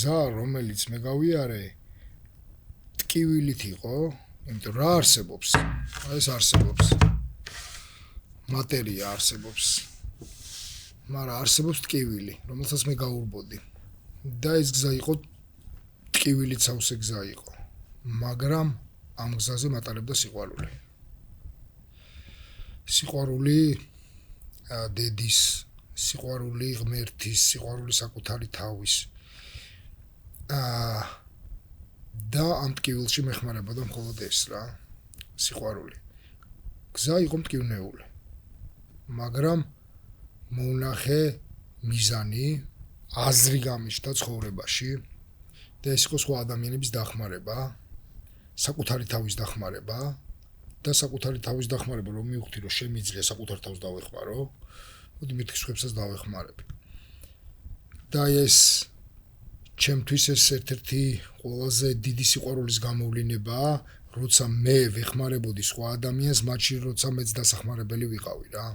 გზა, რომელიც მე გავიარე, ტკივილით იყო, იმიტომ რა არსებობს? ეს არსებობს. მატერია არსებობს. მაგრამ არსებობს ტკივილი, რომელსაც მე გაურბოდი. და ეს გზა იყო ტკივილით სავსე გზა იყო. მაგრამ ამ გზაზე მატარებდა სიყვარული. სიყვარული დედის, სიყვარული ღმერთის, სიყვარული საკუთარი თავის. და ამ ტკივილში მეხმარებოდა მხოლოდ ეს რა, სიყვარული. გზა იყო მტკივნეული. მაგრამ მოუნახე მიზანი, აზრი გამიშთა ცხოვრებაში და ეს იყო სხვა ადამიანების დახმარება, საკუთარი თავის დახმარება და საკუთარი თავის დახმარება რომ მივხვდი რომ შემიძლია საკუთარ თავს დავეხმარო, მოდი მეთქიშხებსაც დავეხმარებ. და ეს ჩემთვის ეს ერთ-ერთი ყველაზე დიდი სიყვარულის გამოვლინებაა, როცა მე ვეხმარებოდი სხვა ადამიანს, მაშინ როცა მეც დასახმარებელი ვიყავი რა.